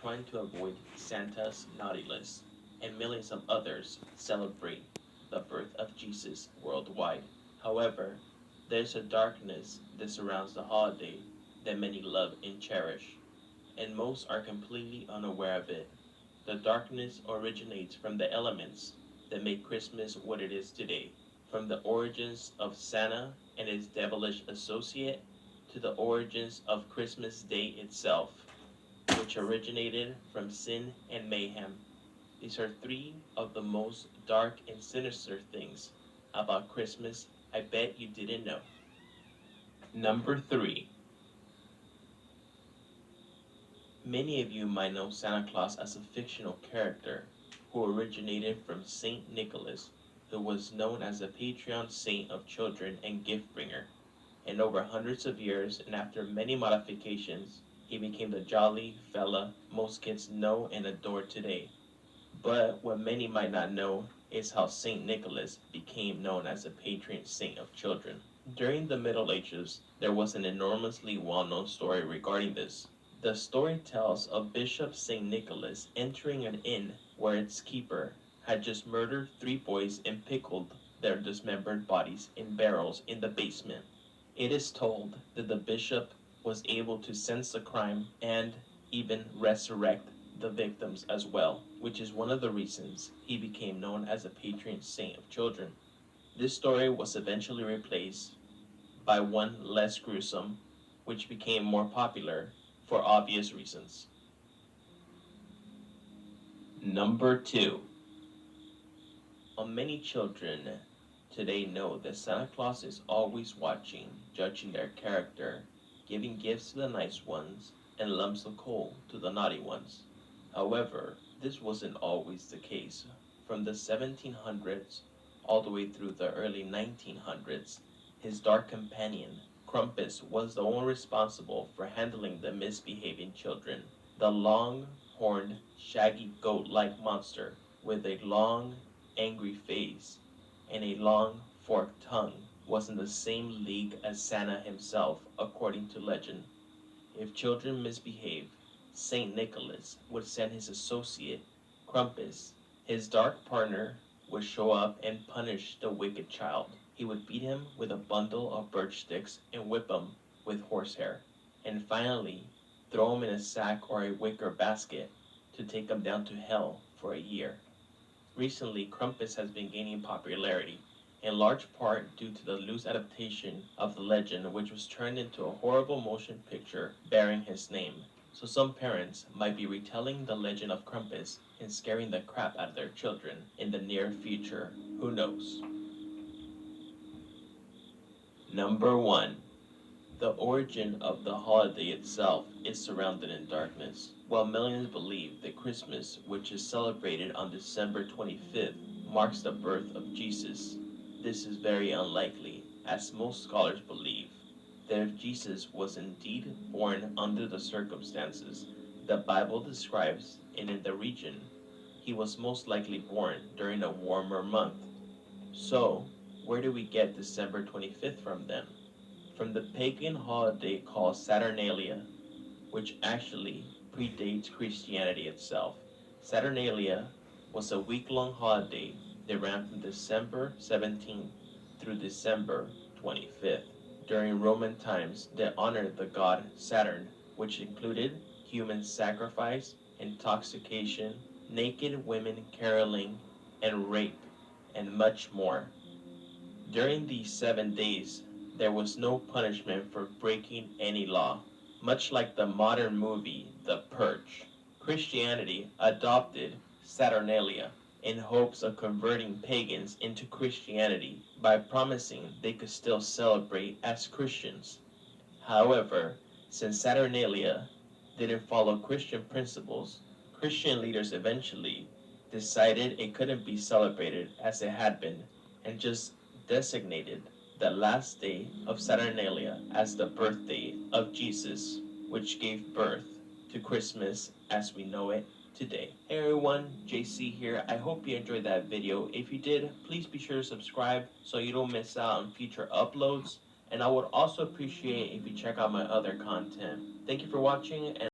trying to avoid Santa's naughty list, and millions of others celebrate the birth of Jesus worldwide. However, there's a darkness that surrounds the holiday that many love and cherish, and most are completely unaware of it. The darkness originates from the elements that make Christmas what it is today, from the origins of Santa and his devilish associate to the origins of Christmas Day itself, which originated from sin and mayhem. These are three of the most dark and sinister things about Christmas I bet you didn't know. Number 3. Many of you might know Santa Claus as a fictional character who originated from Saint Nicholas, who was known as the patron saint of children and gift bringer. And over hundreds of years and after many modifications, he became the jolly fella most kids know and adore today. But what many might not know is how Saint Nicholas became known as the patron saint of children. During the Middle Ages, there was an enormously well-known story regarding this. The story tells of Bishop St. Nicholas entering an inn where its keeper had just murdered 3 boys and pickled their dismembered bodies in barrels in the basement. It is told that the bishop was able to sense the crime and even resurrect the victims as well, which is one of the reasons he became known as a patron saint of children. This story was eventually replaced by one less gruesome, which became more popular for obvious reasons. Number 2. Many children today know that Santa Claus is always watching, judging their character, giving gifts to the nice ones, and lumps of coal to the naughty ones. However, this wasn't always the case. From the 1700s all the way through the early 1900s, his dark companion, Krampus, was the one responsible for handling the misbehaving children. The long-horned, shaggy goat-like monster with a long, angry face and a long, forked tongue was in the same league as Santa himself, according to legend. If children misbehaved, Saint Nicholas would send his associate, Krampus, his dark partner, would show up and punish the wicked child. He would beat him with a bundle of birch sticks and whip him with horsehair, and finally throw him in a sack or a wicker basket to take him down to hell for a year. Recently, Krampus has been gaining popularity, in large part due to the loose adaptation of the legend, which was turned into a horrible motion picture bearing his name. So some parents might be retelling the legend of Krampus and scaring the crap out of their children in the near future. Who knows? Number 1. The origin of the holiday itself is surrounded in darkness. While millions believe that Christmas, which is celebrated on December 25th, marks the birth of Jesus, this is very unlikely, as most scholars believe that if Jesus was indeed born under the circumstances the Bible describes and in the region, he was most likely born during a warmer month. So, where do we get December 25th from then? From the pagan holiday called Saturnalia, which actually predates Christianity itself. Saturnalia was a week-long holiday that ran from December 17th through December 25th. During Roman times, they honored the god Saturn, which included human sacrifice, intoxication, naked women caroling, and rape, and much more. During these 7 days, there was no punishment for breaking any law. Much like the modern movie The Purge, Christianity adopted Saturnalia in hopes of converting pagans into Christianity by promising they could still celebrate as Christians. However, since Saturnalia didn't follow Christian principles, Christian leaders eventually decided it couldn't be celebrated as it had been and just designated the last day of Saturnalia as the birthday of Jesus, which gave birth to Christmas as we know it today. Hey everyone, JC here. I hope you enjoyed that video. If you did, please be sure to subscribe so you don't miss out on future uploads. And I would also appreciate if you check out my other content. Thank you for watching, and